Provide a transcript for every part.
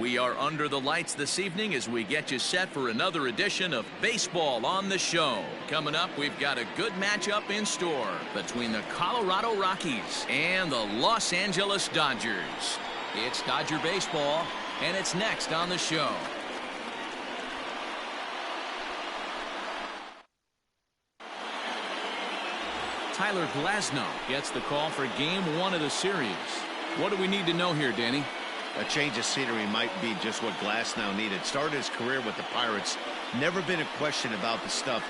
We are under the lights this evening as we get you set for another edition of Baseball on the Show. Coming up, we've got a good matchup in store between the Colorado Rockies and the Los Angeles Dodgers. It's Dodger baseball, and it's next on the show. Tyler Glasnow gets the call for Game 1 of the series. What do we need to know here, Danny? A change of scenery might be just what Glasnow needed. Started his career with the Pirates. Never been a question about the stuff.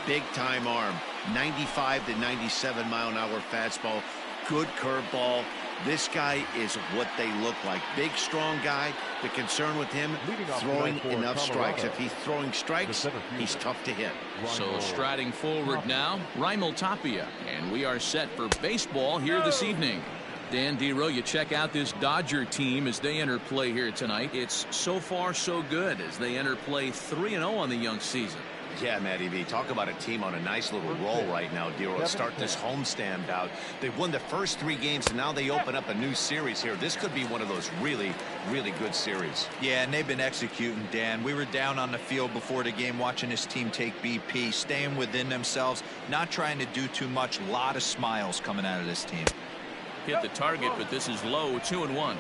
Big time arm. 95 to 97 mile an hour fastball. Good curveball. This guy is what they look like. Big, strong guy. The concern with him, throwing enough strikes. If he's throwing strikes, he's tough to hit. So striding forward now, Raimel Tapia. And we are set for baseball here this evening. Dan Dero, you check out this Dodger team as they enter play here tonight. It's so far so good as they enter play 3-0 on the young season. Yeah, Matty V. Talk about a team on a nice little roll right now, Dero. Start this homestand out. They've won the first 3 games, and now they open up a new series here. This could be one of those really, really good series. Yeah, and they've been executing, Dan. We were down on the field before the game watching this team take BP, staying within themselves, not trying to do too much. A lot of smiles coming out of this team. Hit the target, but this is low, 2-1.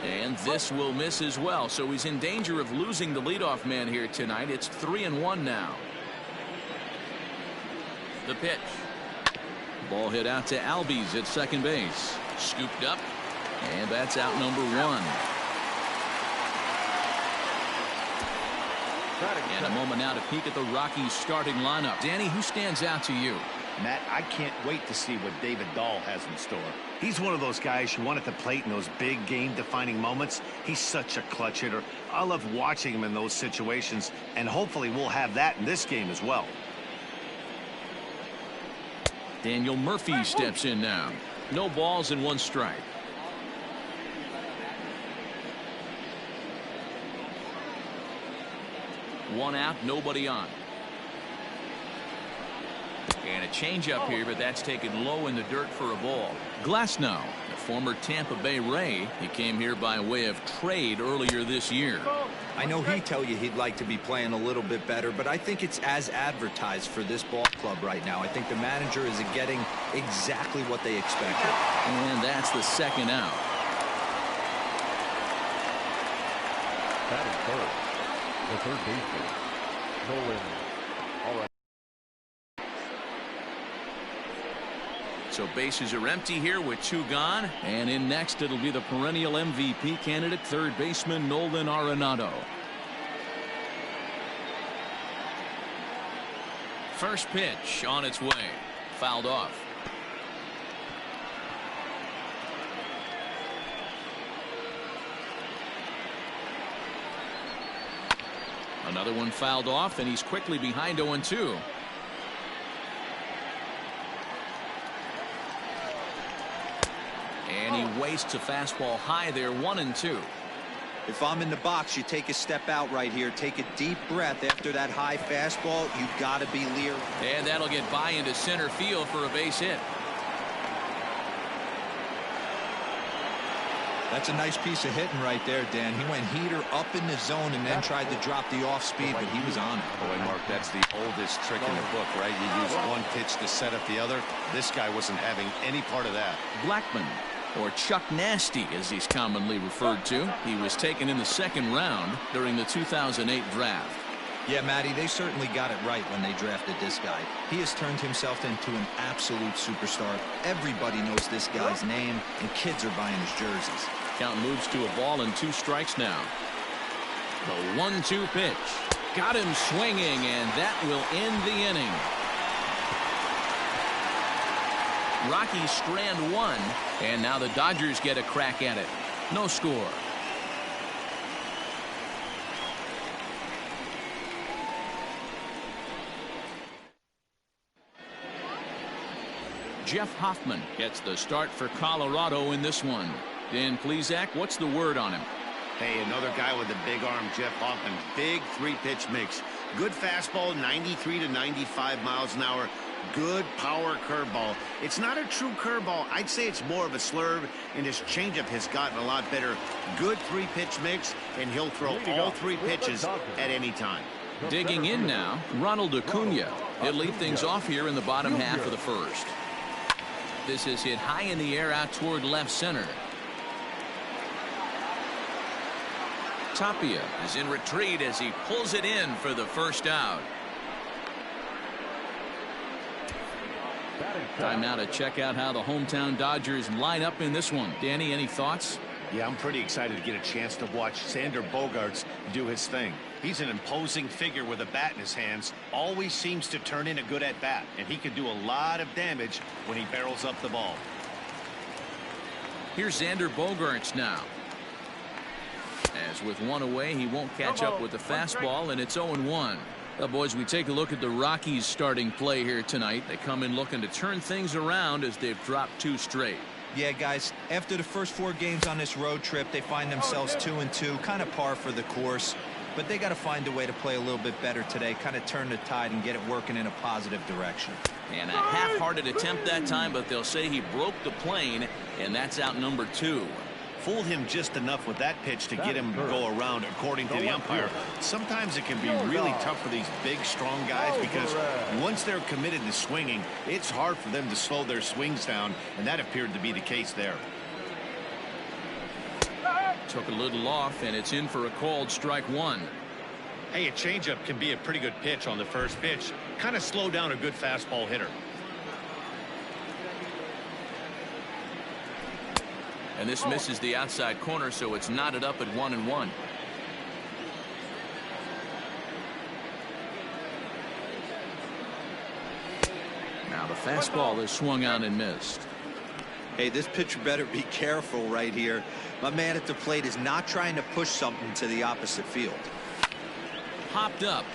And this will miss as well, so he's in danger of losing the leadoff man here tonight. It's 3-1 now. The pitch. Ball hit out to Albies at second base. Scooped up, and that's out number 1. And a moment now to peek at the Rockies starting lineup. Danny, who stands out to you? Matt, I can't wait to see what David Dahl has in store. He's one of those guys you want at the plate in those big game-defining moments. He's such a clutch hitter. I love watching him in those situations, and hopefully we'll have that in this game as well. Daniel Murphy steps in now. No balls and 1 strike. One out, nobody on. And a changeup here, but that's taken low in the dirt for a ball. Glasnow, the former Tampa Bay Ray. He came here by way of trade earlier this year. I know he'd tell you he'd like to be playing a little bit better, but I think it's as advertised for this ball club right now. I think the manager is getting exactly what they expected. And that's the second out. Batting third, the third baseman, Nolan. All right. So bases are empty here with 2 gone. And in next, it'll be the perennial MVP candidate, third baseman Nolan Arenado. First pitch on its way. Fouled off. Another one fouled off, and he's quickly behind 0-2. And he wastes a fastball high there, 1-2. If I'm in the box, you take a step out right here. Take a deep breath after that high fastball. You got to be leery. And that'll get by into center field for a base hit. That's a nice piece of hitting right there, Dan. He went heater up in the zone and then tried to drop the off speed, but he was on it. Boy, Mark, that's the oldest trick in the book, right? You use one pitch to set up the other. This guy wasn't having any part of that. Blackman, or Chuck Nasty as he's commonly referred to. He was taken in the 2nd round during the 2008 draft. Yeah, Matty, they certainly got it right when they drafted this guy. He has turned himself into an absolute superstar. Everybody knows this guy's name, and kids are buying his jerseys. Count moves to a ball and 2 strikes now. The 1-2 pitch. Got him swinging, and that will end the inning. Rockies strand 1, and now the Dodgers get a crack at it. No score. Jeff Hoffman gets the start for Colorado in this one. Dan Plesac, what's the word on him? Hey, another guy with a big arm, Jeff Hoffman. Big 3-pitch mix. Good fastball, 93 to 95 miles an hour. Good power curveball. It's not a true curveball. I'd say it's more of a slurve, and his changeup has gotten a lot better. Good three-pitch mix, and he'll throw all three pitches at any time. Digging in now, Ronald Acuna. He'll lead things off here in the bottom half of the first. This is hit high in the air out toward left center. Tapia is in retreat as he pulls it in for the first out. Time now to check out how the hometown Dodgers line up in this one. Danny, any thoughts? Yeah, I'm pretty excited to get a chance to watch Xander Bogaerts do his thing. He's an imposing figure with a bat in his hands. Always seems to turn in a good at-bat, and he can do a lot of damage when he barrels up the ball. Here's Xander Bogaerts now. As with one away, he won't catch up with the fastball, and it's 0-1. Well, boys, we take a look at the Rockies starting play here tonight. They come in looking to turn things around as they've dropped 2 straight. Yeah, guys, after the first 4 games on this road trip, they find themselves 2-2, kind of par for the course. But they got to find a way to play a little bit better today, kind of turn the tide and get it working in a positive direction. And a half-hearted attempt that time, but they'll say he broke the plane, and that's out number 2. Fooled him just enough with that pitch to get him to go around, according to the umpire. Sometimes it can be really tough for these big, strong guys because once they're committed to swinging, it's hard for them to slow their swings down, and that appeared to be the case there. Took a little off, and it's in for a called strike 1. Hey, a changeup can be a pretty good pitch on the first pitch. Kind of slow down a good fastball hitter. And this misses the outside corner, so it's knotted up at 1-1. Now the fastball is swung on and missed. Hey, this pitcher better be careful right here. My man at the plate is not trying to push something to the opposite field. Popped up.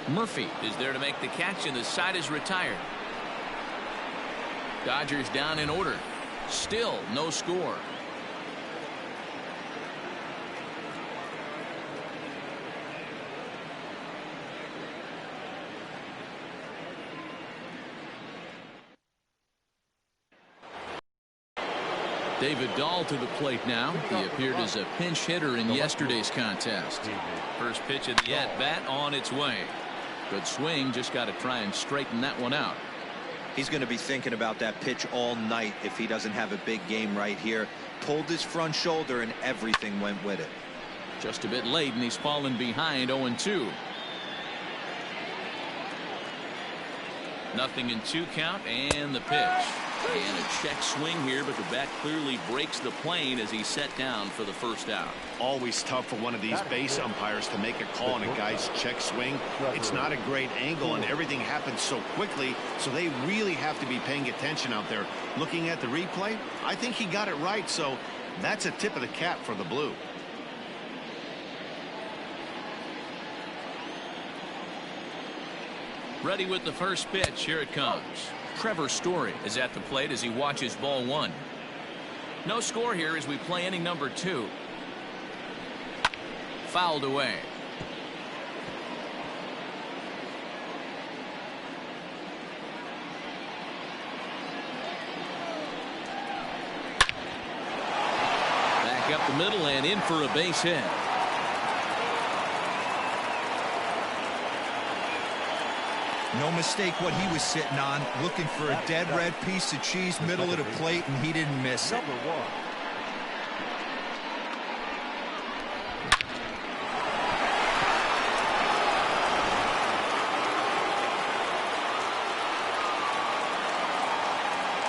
Murphy is there to make the catch, and the side is retired. Dodgers down in order. Still no score. David Dahl to the plate now. He appeared as a pinch hitter in yesterday's contest. First pitch of the at-bat on its way. Good swing, just got to try and straighten that one out. He's going to be thinking about that pitch all night if he doesn't have a big game right here. Pulled his front shoulder and everything went with it. Just a bit late, and he's fallen behind 0-2. Nothing in 2 count, and the pitch. And a check swing here, but the bat clearly breaks the plane as he's set down for the first out. Always tough for one of these base umpires to make a call on a guy's check swing. It's not a great angle, and everything happens so quickly, so they really have to be paying attention out there. Looking at the replay, I think he got it right, so that's a tip of the cap for the Blue. Ready with the first pitch. Here it comes. Trevor Story is at the plate as he watches ball 1. No score here as we play inning number 2. Fouled away. Back up the middle and in for a base hit. No mistake what he was sitting on, looking for a dead red piece of cheese middle of the plate, and he didn't miss it.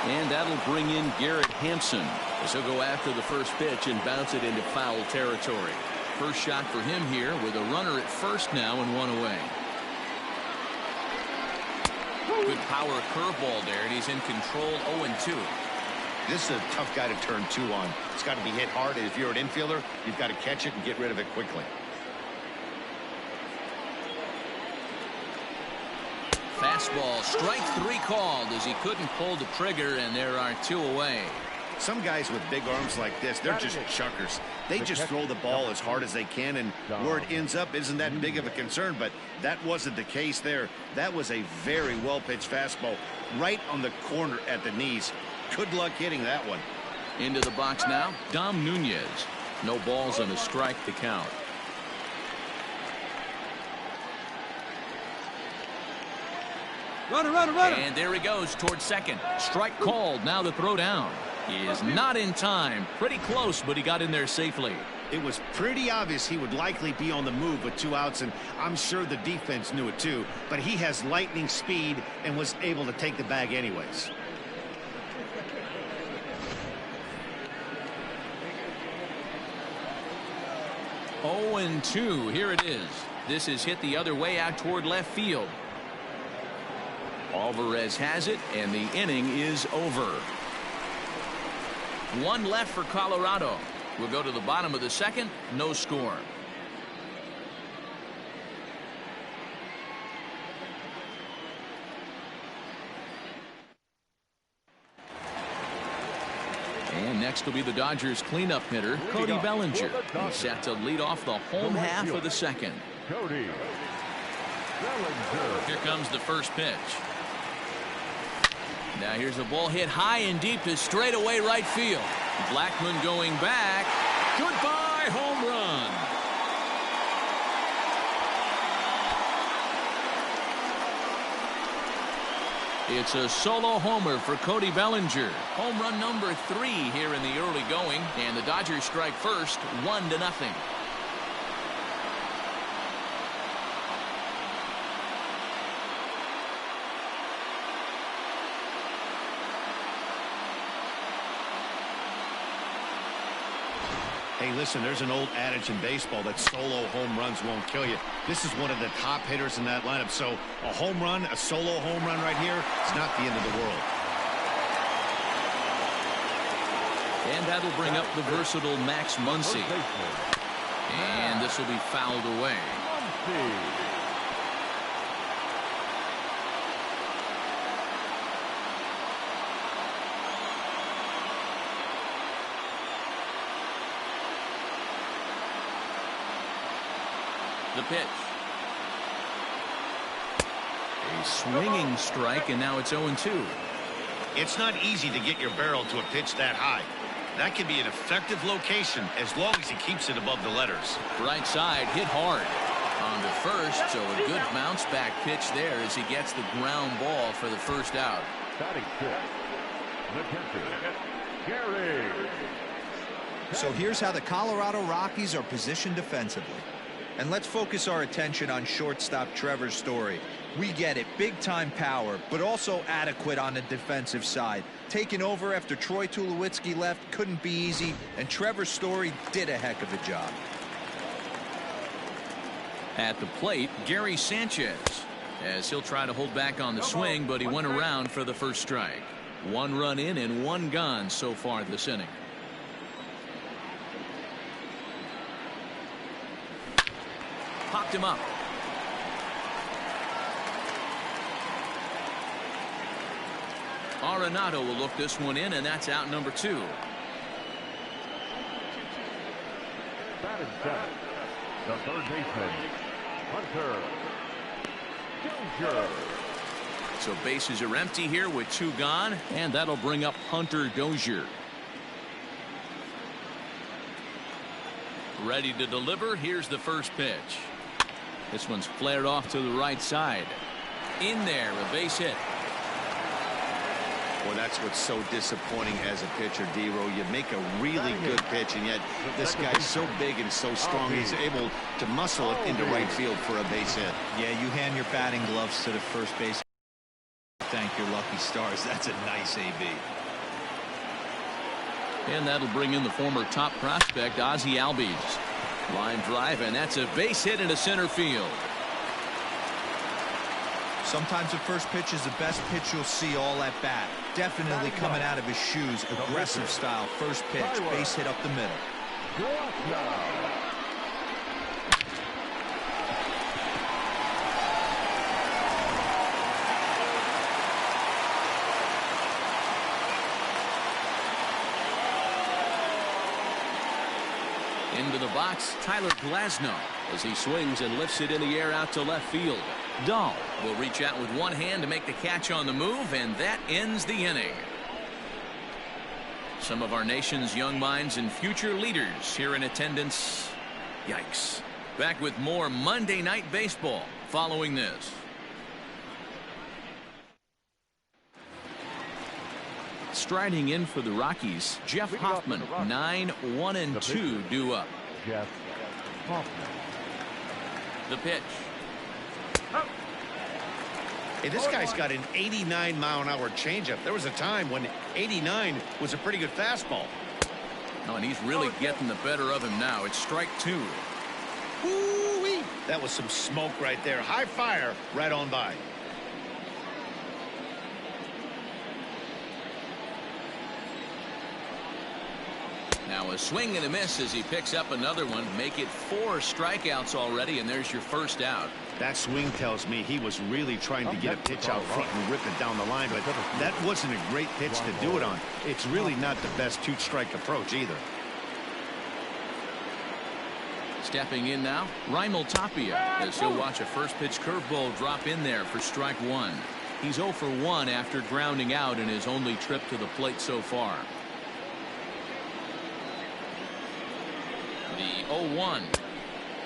And that'll bring in Garrett Hampson as he'll go after the first pitch and bounce it into foul territory. First shot for him here with a runner at first now and 1 away. Good power curveball there, and he's in control 0-2. This is a tough guy to turn 2 on. It's got to be hit hard, and if you're an infielder, you've got to catch it and get rid of it quickly. Fastball, strike 3 called as he couldn't pull the trigger, and there are 2 away. Some guys with big arms like this, they're just chuckers. They just throw the ball as hard as they can, and where it ends up isn't that big of a concern, but that wasn't the case there. That was a very well-pitched fastball right on the corner at the knees. Good luck hitting that one. Into the box now, Dom Nunez. No balls and a strike to count. Runner, runner, runner. And there he goes towards second. Strike called. Now the throw down. He is not in time. Pretty close, but he got in there safely. It was pretty obvious he would likely be on the move with 2 outs, and I'm sure the defense knew it too. But he has lightning speed and was able to take the bag anyways. Oh, and 2. Here it is. This is hit the other way out toward left field. Alvarez has it, and the inning is over. 1 left for Colorado. We'll go to the bottom of the second. No score. And next will be the Dodgers cleanup hitter, Cody Bellinger. He's set to lead off the home half of the second. Cody Bellinger. Here comes the first pitch. Now here's a ball hit high and deep to straightaway right field. Blackmon going back. Goodbye home run. It's a solo homer for Cody Bellinger. Home run number 3 here in the early going, and the Dodgers strike first, 1-0. Hey, listen, there's an old adage in baseball that solo home runs won't kill you. This is one of the top hitters in that lineup. So a home run, a solo home run right here, it's not the end of the world. And that'll bring up the versatile Max Muncy. And this will be fouled away. The pitch. A swinging strike, and now it's 0-2. It's not easy to get your barrel to a pitch that high. That can be an effective location as long as he keeps it above the letters. Right side hit hard on the first, so a good bounce back pitch there as he gets the ground ball for the first out. Batting fifth, the catcher, Gary. So here's how the Colorado Rockies are positioned defensively. And let's focus our attention on shortstop Trevor Story. We get it, big-time power, but also adequate on the defensive side. Taking over after Troy Tulowitzki left couldn't be easy, and Trevor Story did a heck of a job. At the plate, Gary Sanchez, as he'll try to hold back on the swing, but he went around for the first strike. 1 run in and 1 gone so far this inning. Popped him up. Arenado will look this one in, and that's out number 2. Batting seventh, the third baseman, Hunter Dozier. So bases are empty here with 2 gone, and that'll bring up Hunter Dozier. Ready to deliver. Here's the first pitch. This one's flared off to the right side. In there, a base hit. Well, that's what's so disappointing as a pitcher, D-Row. You make a really good pitch, and yet this guy's so big and so strong, he's able to muscle it into right field for a base hit. Yeah, you hand your batting gloves to the first base. Thank your lucky stars. That's a nice AB. And that'll bring in the former top prospect, Ozzie Albies. Line drive, and that's a base hit into center field. Sometimes the first pitch is the best pitch you'll see all at bat. Definitely coming out of his shoes. Aggressive style. First pitch. Base hit up the middle. Into the box, Tyler Glasnow, as he swings and lifts it in the air out to left field. Dahl will reach out with one hand to make the catch on the move, and that ends the inning. Some of our nation's young minds and future leaders here in attendance. Yikes. Back with more Monday Night Baseball following this. Striding in for the Rockies, Jeff Hoffman, 9-1-2 due up. Jeff Hoffman. The pitch. Hey, this guy's got an 89-mile-an-hour changeup. There was a time when 89 was a pretty good fastball. Oh, and he's really getting the better of him now. It's strike 2. Woo-wee. That was some smoke right there. High fire right on by. Now a swing and a miss as he picks up another one. Make it 4 strikeouts already, and there's your first out. That swing tells me he was really trying to get a pitch out front and rip it down the line, but that wasn't a great pitch to do it on. It's really not the best 2-strike approach either. Stepping in now, Raimel Tapia, as he'll watch a first pitch curveball drop in there for strike 1. He's 0 for 1 after grounding out in his only trip to the plate so far. The 0-1.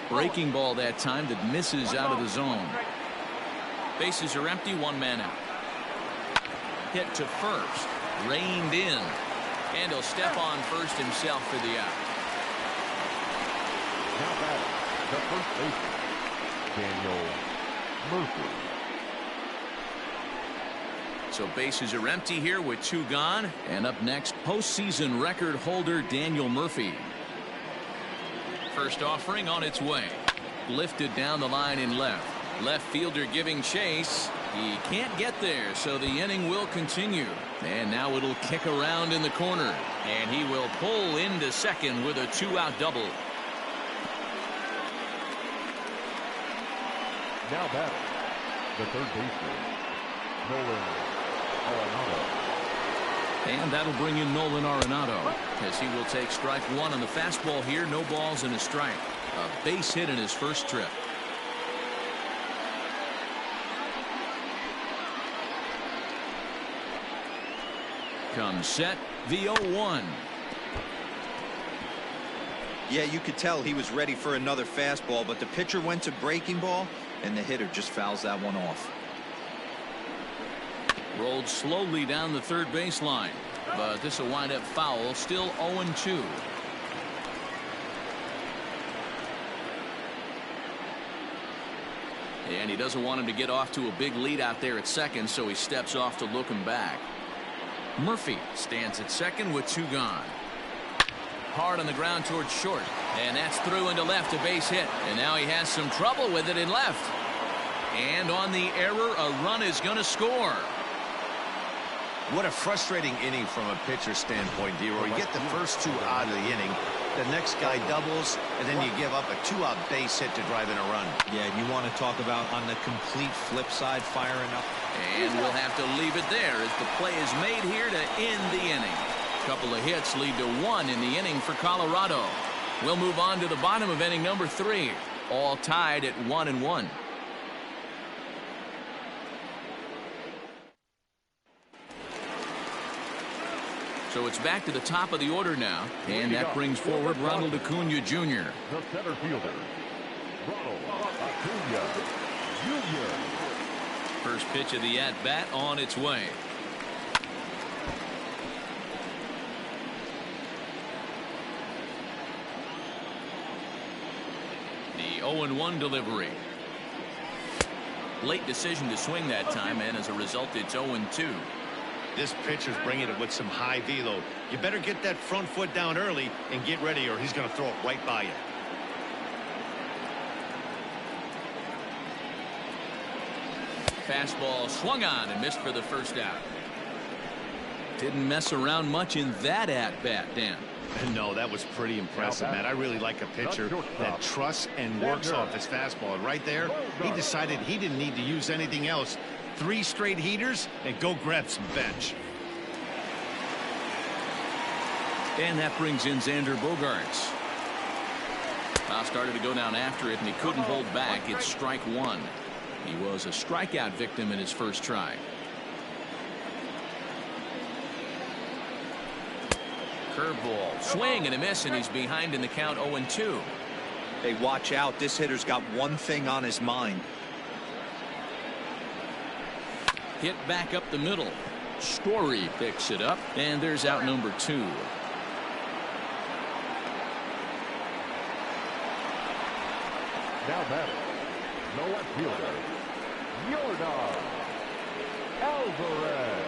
Breaking ball that time that misses out of the zone. Bases are empty, 1 man out. Hit to first. Reined in. And he'll step on first himself for the out. Now batting, the first baseman, Daniel Murphy. So bases are empty here with 2 gone. And up next, postseason record holder Daniel Murphy. First offering on its way. Lifted down the line in left. Left fielder giving chase. He can't get there, so the inning will continue. And now it'll kick around in the corner. And he will pull into second with a 2-out double. Now batting, the third baseman, Nolan Arenado. And that'll bring in Nolan Arenado, as he will take strike 1 on the fastball here. No balls and a strike. A base hit in his first trip. Comes set, the 0-1. Yeah, you could tell he was ready for another fastball, but the pitcher went to breaking ball, and the hitter just fouls that one off. Rolled slowly down the third baseline, but this will wind up foul. Still 0-2. And he doesn't want him to get off to a big lead out there at second, so he steps off to look him back. Murphy stands at second with 2 gone. Hard on the ground towards short, and that's through into left, a base hit, and now he has some trouble with it in left. And on the error, a run is going to score. What a frustrating inning from a pitcher standpoint, D-Roy. You get the first 2 out of the inning. The next guy doubles, and then you give up a 2-out base hit to drive in a run. Yeah, you want to talk about on the complete flip side, firing up. And we'll have to leave it there as the play is made here to end the inning. A couple of hits lead to 1 in the inning for Colorado. We'll move on to the bottom of inning number 3. All tied at 1-1. So it's back to the top of the order now, and that brings forward Ronald Acuna Jr. The center fielder, Ronald Acuna Jr. First pitch of the at-bat on its way. The 0-1 delivery. Late decision to swing that time, and as a result, it's 0-2. This pitcher's bringing it with some high velo. You better get that front foot down early and get ready, or he's going to throw it right by you. Fastball swung on and missed for the first out. Didn't mess around much in that at-bat, Dan. No, that was pretty impressive, man. I really like a pitcher that trusts and works off his fastball. And right there, he decided he didn't need to use anything else. 3 straight heaters and go grab some bench. And that brings in Xander Bogaerts. Started to go down after it, and he couldn't hold back. It's strike one. He was a strikeout victim in his first try. Curveball, swing and a miss, and he's behind in the count 0-2. Hey, watch out. This hitter's got one thing on his mind. Hit back up the middle. Story picks it up, and there's out number 2. Now batting, no left fielder, Yordan Alvarez.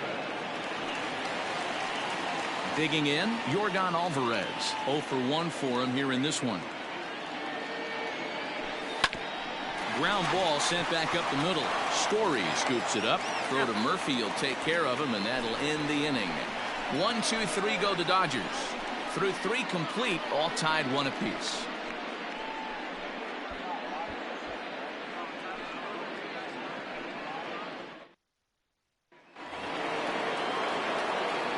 Digging in, Yordan Alvarez. 0 for 1 for him here in this one. Ground ball sent back up the middle. Story scoops it up. Throw to Murphy. He'll take care of him, and that'll end the inning. 1, 2, 3 go the Dodgers. Through 3 complete, all tied 1 apiece.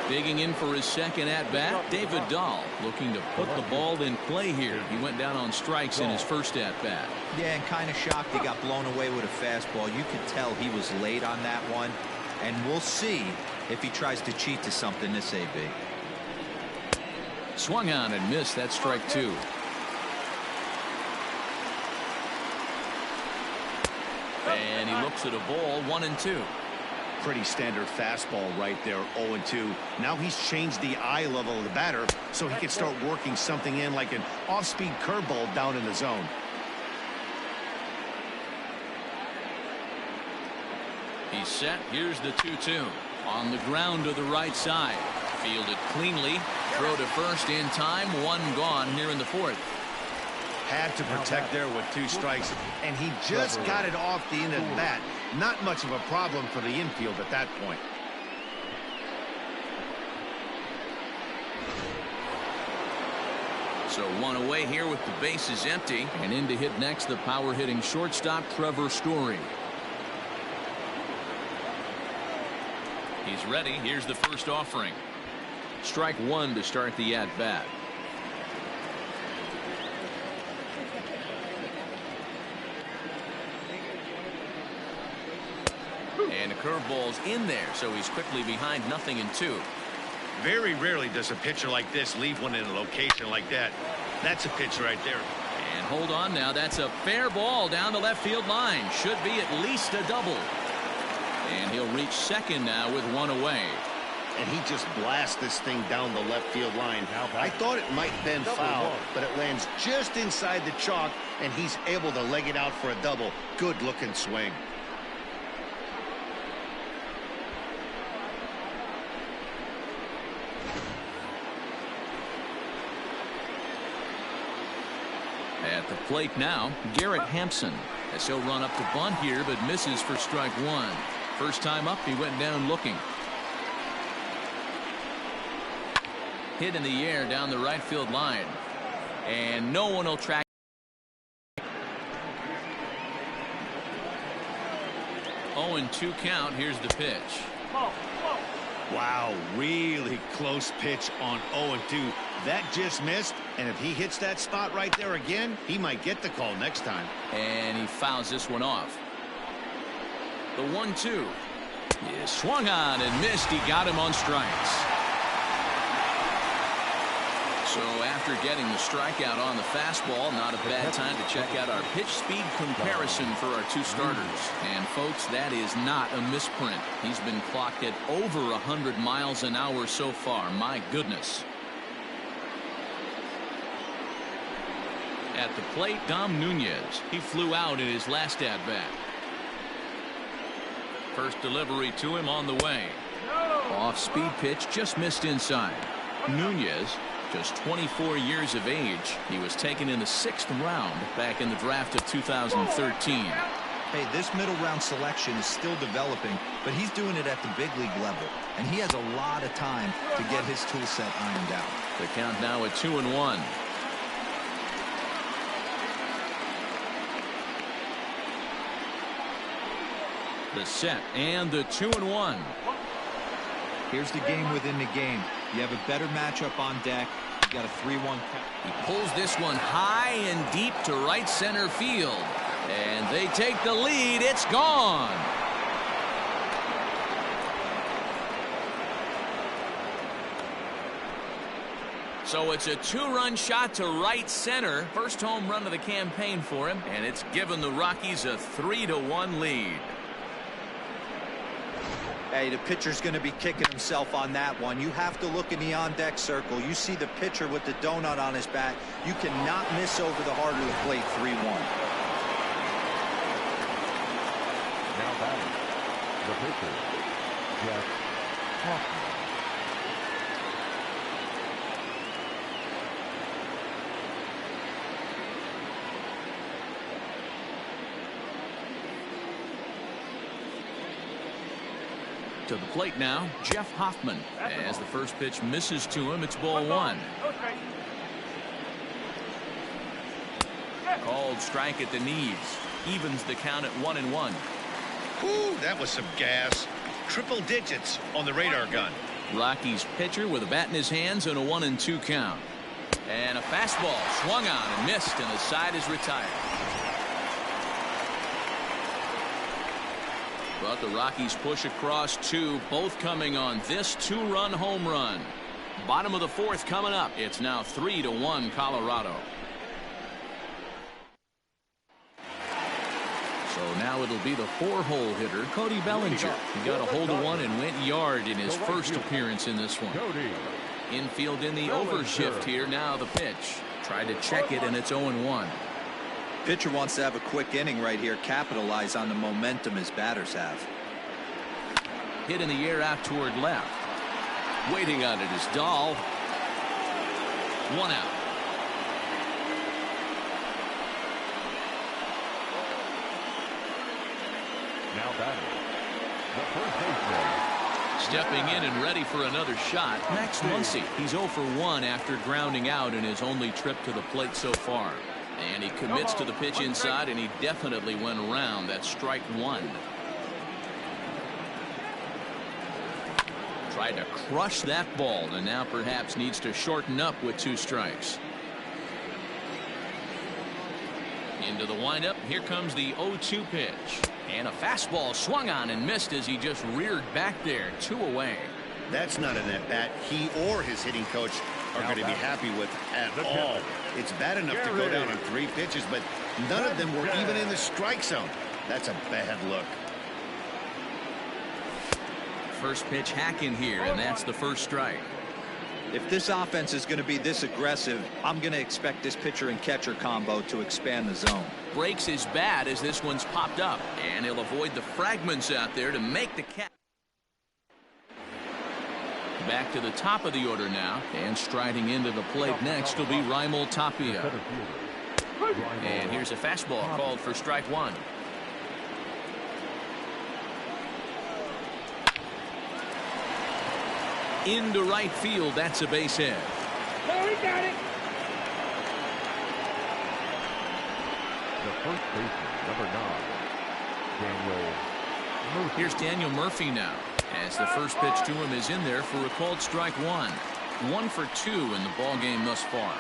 Digging in for his second at-bat, David Dahl looking to put the ball in play here. He went down on strikes in his first at-bat. Yeah, and kind of shocked he got blown away with a fastball. You could tell he was late on that one, and we'll see if he tries to cheat to something this AB. Swung on and missed. That's strike 2. And he looks at a ball, 1-2. Pretty standard fastball right there, 0-2. Now he's changed the eye level of the batter so he can start working something in like an off-speed curveball down in the zone. He's set. Here's the 2-2. On the ground to the right side. Fielded cleanly. Throw to first in time. 1 gone here in the 4th. Had to protect there with 2 strikes, and he just got it off the end of the bat. Not much of a problem for the infield at that point. So 1 away here with the bases empty, and in to hit next the power hitting shortstop Trevor Story. He's ready. Here's the first offering. Strike 1 to start the at bat. And a curveball's in there, so he's quickly behind 0-2. Very rarely does a pitcher like this leave one in a location like that. That's a pitch right there. And hold on now. That's a fair ball down the left field line. Should be at least a double. And he'll reach second now with 1 away. And he just blasts this thing down the left field line. I thought it might have been foul, but it lands just inside the chalk, and he's able to leg it out for a double. Good looking swing. At the plate now, Garrett Hampson, as he'll run up to bunt here, but misses for strike 1. First time up, he went down looking. Hit in the air down the right field line, and no one will track. 0-2 count. Here's the pitch. Wow, really close pitch on 0-2. That just missed, and if he hits that spot right there again, he might get the call next time. And he fouls this one off. The 1-2 is swung on and missed. He got him on strikes. So after getting the strikeout on the fastball, not a bad time to check out our pitch speed comparison for our 2 starters. And folks, that is not a misprint. He's been clocked at over 100 miles an hour so far. My goodness. At the plate, Dom Nunez. He flew out in his last at bat. First delivery to him on the way. Off speed pitch, just missed inside. Nunez, just 24 years of age. He was taken in the 6th round back in the draft of 2013. Hey, this middle round selection is still developing, but he's doing it at the big league level, and he has a lot of time to get his tool set ironed out. The count now at 2-1. The set and the 2-1. Here's the game within the game. You have a better matchup on deck. got a 3-1 count. He pulls this one high and deep to right center field. And they take the lead. It's gone. So it's a 2-run shot to right center. First home run of the campaign for him. And it's given the Rockies a 3-1 lead. Hey, the pitcher's going to be kicking himself on that one. You have to look in the on-deck circle. You see the pitcher with the donut on his bat. You cannot miss over the heart of the plate. 3-1. Now batting, the pitcher, Jeff Hoffman. To the plate now, Jeff Hoffman. As the first pitch misses to him, it's ball 1. Called strike at the knees. Evens the count at 1-1. Whew, that was some gas. Triple digits on the radar gun. Rockies pitcher with a bat in his hands and a 1-2 count. And a fastball swung on and missed, and the side is retired. But the Rockies push across 2, both coming on this 2-run home run. Bottom of the 4th coming up. It's now 3-1 Colorado. So now it'll be the 4-hole hitter, Cody Bellinger. He got a hold of one and went yard in his first appearance in this one. Infield in the overshift here. Now the pitch. Tried to check it, and it's 0-1. Pitcher wants to have a quick inning right here, capitalize on the momentum his batters have. Hit in the air out toward left. Waiting on it is Dahl. 1 out. Now batting, the first baseman. Stepping in and ready for another shot, Max Muncy. He's 0 for 1 after grounding out in his only trip to the plate so far. And he commits to the pitch inside, and he definitely went around. That's strike 1. Tried to crush that ball, and now perhaps needs to shorten up with 2 strikes. Into the windup. Here comes the 0-2 pitch. And a fastball swung on and missed as he just reared back there. 2 away. That's not an at-bat he or his hitting coach are going to be happy with at all. It's bad enough to go down on 3 pitches, but none of them were even in the strike zone. That's a bad look. First pitch hack in here, and that's the first strike. If this offense is going to be this aggressive, I'm going to expect this pitcher and catcher combo to expand the zone. Breaks his bat as this one's popped up, and he'll avoid the fragments out there to make the catch. Back to the top of the order now, and striding into the plate next will be Raimel Tapia. And here's a fastball called for strike 1. Into right field. That's a base hit. Oh, he got it. The first baseman, number 9, Daniel Murphy. Here's Daniel Murphy now, as the first pitch to him is in there for a called strike 1. 1 for 2 in the ball game thus far.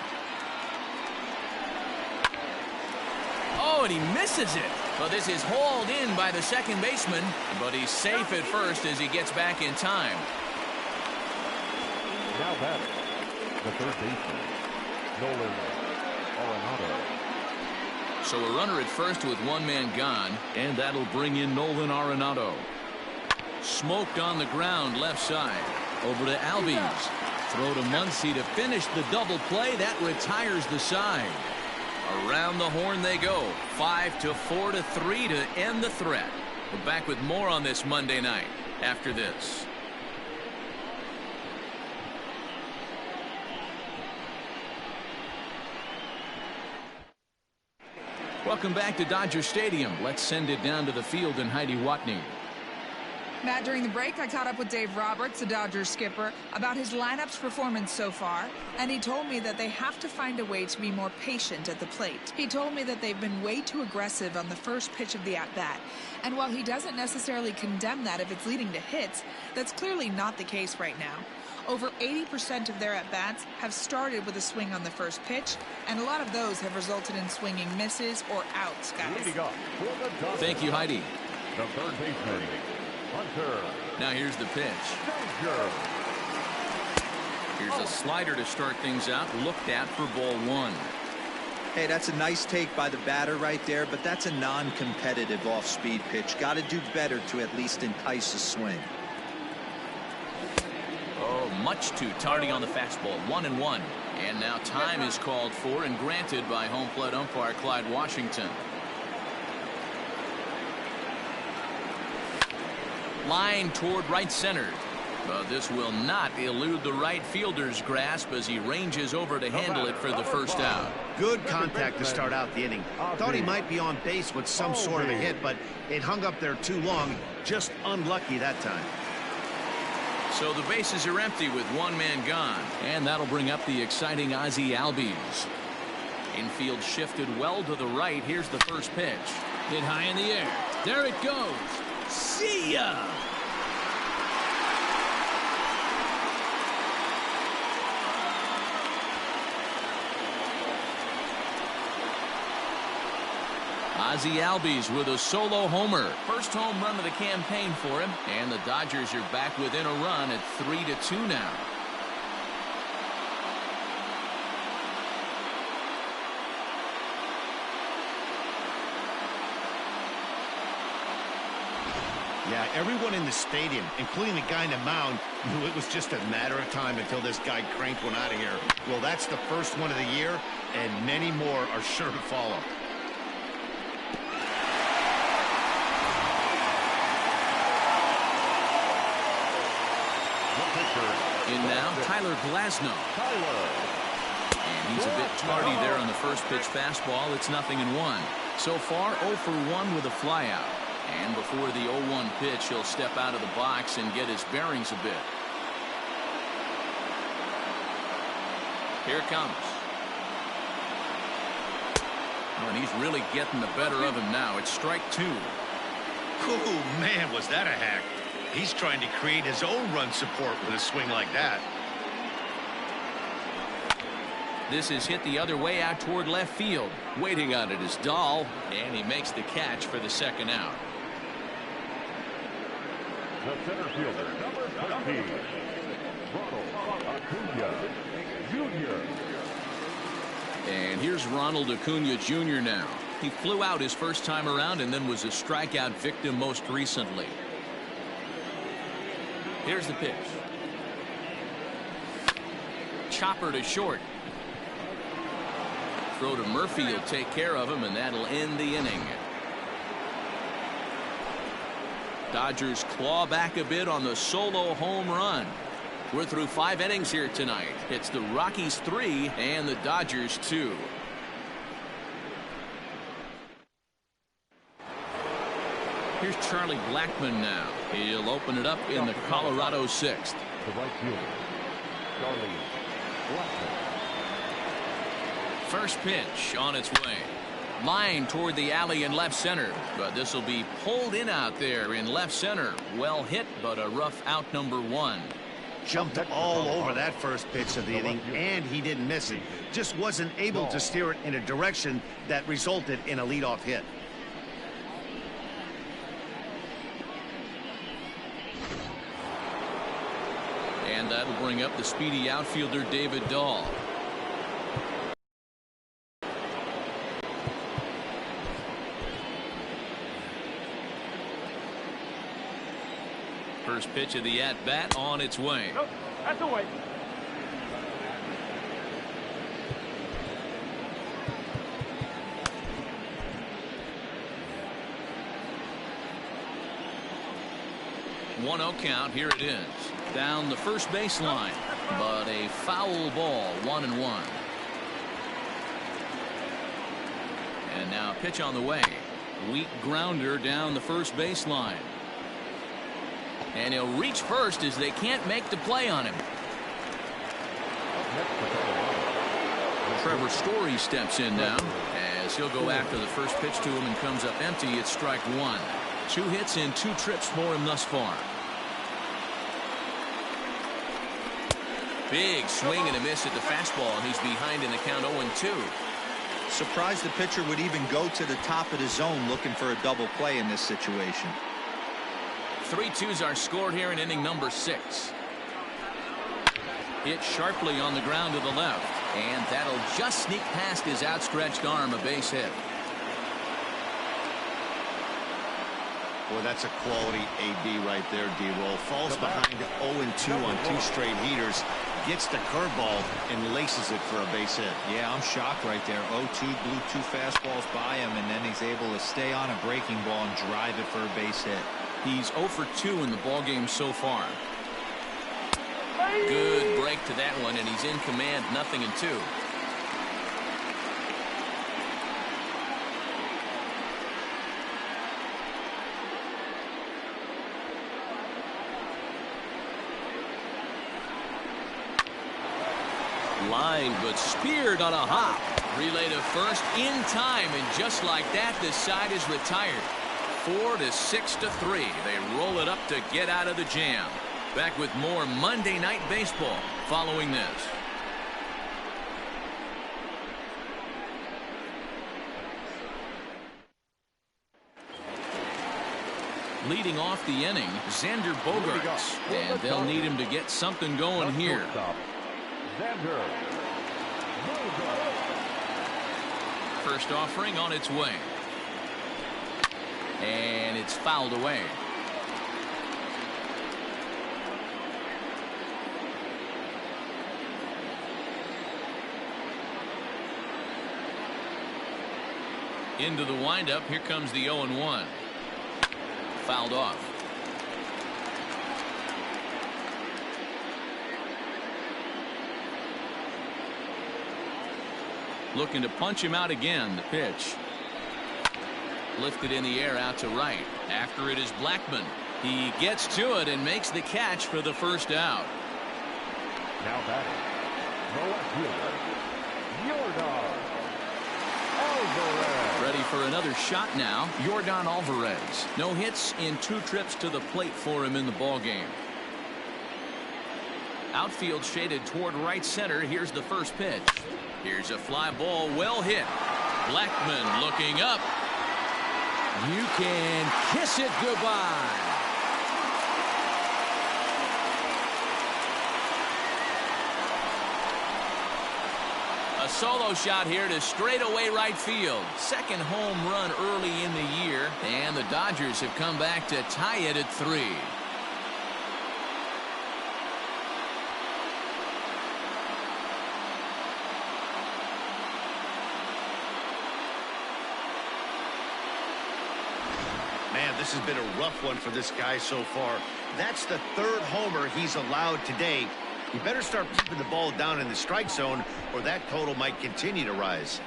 Oh, and he misses it. Well, this is hauled in by the second baseman, but he's safe at first as he gets back in time. Now batting, the third baseman, Nolan Arenado. So a runner at first with 1 man gone, and that'll bring in Nolan Arenado. Smoked on the ground left side. Over to Albies. Throw to Muncy to finish the double play. That retires the side. Around the horn they go. 5-4-3 to end the threat. We're back with more on this Monday night after this. Welcome back to Dodger Stadium. Let's send it down to the field and Heidi Watney. Matt, during the break, I caught up with Dave Roberts, the Dodgers skipper, about his lineup's performance so far, and he told me that they have to find a way to be more patient at the plate. He told me that they've been way too aggressive on the first pitch of the at-bat, and while he doesn't necessarily condemn that if it's leading to hits, that's clearly not the case right now. Over 80% of their at-bats have started with a swing on the first pitch, and a lot of those have resulted in swinging misses or outs, guys. Thank you, Heidi. The third baseman, Hunter. Now here's the pitch. Here's a slider to start things out, looked at for ball one. Hey, that's a nice take by the batter right there, but that's a non-competitive off-speed pitch. Got to do better to at least entice a swing. Oh, much too tardy on the fastball. 1-1. And now time is called for and granted by home plate umpire Clyde Washington. Line toward right center. But this will not elude the right fielder's grasp as he ranges over to handle it for the first out. Good contact to start out the inning. Thought he might be on base with some sort of a hit, but it hung up there too long. Just unlucky that time. So the bases are empty with one man gone. And that'll bring up the exciting Ozzie Albies. Infield shifted well to the right. Here's the first pitch. Hit high in the air. There it goes. See ya! Ozzie Albies with a solo homer. First home run of the campaign for him. And the Dodgers are back within a run at 3-2 now. Yeah, everyone in the stadium, including the guy in the mound, knew it was just a matter of time until this guy cranked one out of here. Well, that's the first one of the year, and many more are sure to follow. In now, Tyler Glasnow. And he's a bit tardy there on the first pitch fastball. It's 0-1. So far, 0 for 1 with a flyout. And before the 0-1 pitch, he'll step out of the box and get his bearings a bit. Here it comes. Oh, and he's really getting the better of him now. It's strike 2. Oh, man, was that a hack. He's trying to create his own run support with a swing like that. This is hit the other way out toward left field. Waiting on it is Dahl, and he makes the catch for the second out. The center fielder, number 13, Ronald Acuna Jr. And here's Ronald Acuna Jr. now. He flew out his first time around and then was a strikeout victim most recently. Here's the pitch. Chopper to short. Throw to Murphy will take care of him, and that'll end the inning. Dodgers claw back a bit on the solo home run. We're through 5 innings here tonight. It's the Rockies 3 and the Dodgers 2. Here's Charlie Blackmon now. He'll open it up in the Colorado 6th. The right fielder, Charlie Blackmon. First pitch on its way. Line toward the alley in left center. But this will be pulled in out there in left center. Well hit, but a rough out number 1. Jumped all over that first pitch of the inning, and he didn't miss it. Just wasn't able to steer it in a direction that resulted in a leadoff hit. And that'll bring up the speedy outfielder David Dahl. First pitch of the at-bat on its way. Nope, that's away. One 1-0 count. Here it is. Down the first baseline, but a foul ball. 1-1. And now a pitch on the way. Weak grounder down the first baseline. And he'll reach first as they can't make the play on him. Trevor Story steps in now as he'll go after the first pitch to him and comes up empty. It's strike 1. 2 hits in 2 trips for him thus far. Big swing and a miss at the fastball, and he's behind in the count 0-2. Surprised the pitcher would even go to the top of the zone looking for a double play in this situation. 3-2s are scored here in inning number 6. Hit sharply on the ground to the left, and that'll just sneak past his outstretched arm, a base hit. Boy, that's a quality AB right there, D-Roll. Falls behind 0-2 on 2 straight heaters, gets the curveball and laces it for a base hit. Yeah, I'm shocked right there. 0-2, blew 2 fastballs by him, and then he's able to stay on a breaking ball and drive it for a base hit. He's 0 for 2 in the ballgame so far. Good break to that one, and he's in command, 0-2. Line, but speared on a hop. Relay to first in time, and just like that, the side is retired. 4-6-3. They roll it up to get out of the jam. Back with more Monday Night Baseball following this. Leading off the inning, Xander Bogaerts, and they'll need him to get something going here. First offering on its way. And it's fouled away. Into the windup. Here comes the 0-1. Fouled off. Looking to punch him out again. The pitch. Lifted in the air out to right. After it is Blackman. He gets to it and makes the catch for the first out. Now batting, the left fielder, Yordan Alvarez. Ready for another shot now. Yordan Alvarez. No hits in 2 trips to the plate for him in the ballgame. Outfield shaded toward right center. Here's the first pitch. Here's a fly ball, well hit. Blackman looking up. You can kiss it goodbye. A solo shot here to straightaway right field. Second home run early in the year, and the Dodgers have come back to tie it at 3. Man, this has been a rough one for this guy so far. That's the 3rd homer he's allowed today. You better start keeping the ball down in the strike zone, or that total might continue to rise.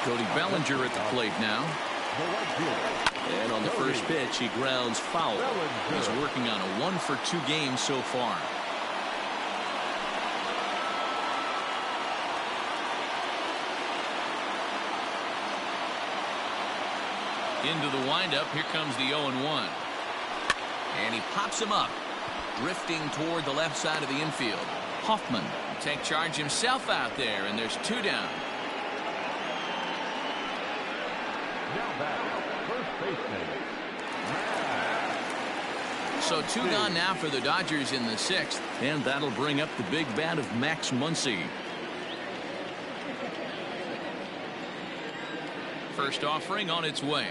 Cody Bellinger at the plate now. And on the first pitch, he grounds foul. He's working on a 1-for-2 game so far. Into the windup. Here comes the 0-1. And he pops him up. Drifting toward the left side of the infield. Hoffman will take charge himself out there, and there's 2 down. Now back, first baseman. So 2 gone now for the Dodgers in the 6th, and that'll bring up the big bat of Max Muncy. First offering on its way.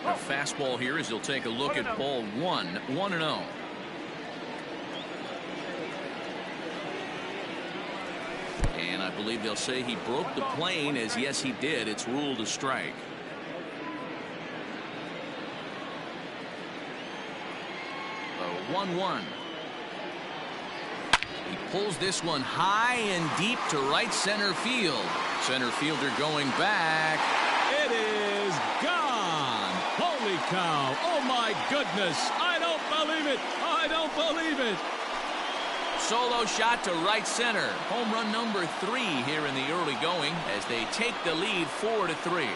A fastball here as he'll take a look at ball 1, 1-0. And I believe they'll say he broke the plane, as yes he did. It's ruled a strike. A 1-1. He pulls this one high and deep to right center field. Center fielder going back. It is gone. Holy cow. Oh my goodness. I don't believe it. I don't believe it. Solo shot to right center. Home run number 3 here in the early going as they take the lead 4-3.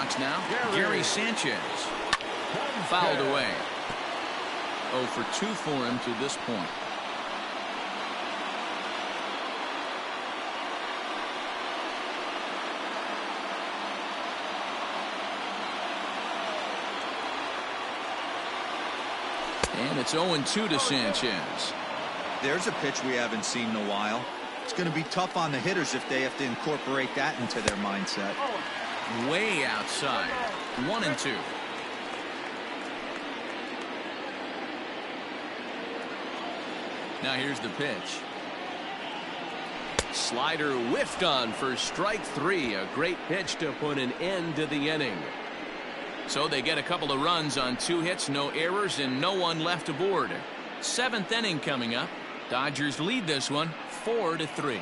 box now. Gary Sanchez. Fouled away. 0 for 2 for him to this point. And it's 0-2 to Sanchez. There's a pitch we haven't seen in a while. It's going to be tough on the hitters if they have to incorporate that into their mindset. Way outside. 1-2. Now here's the pitch. Slider whiffed on for strike 3. A great pitch to put an end to the inning. So they get a couple of runs on 2 hits, no errors, and no one left aboard. 7th inning coming up. Dodgers lead this one 4-3.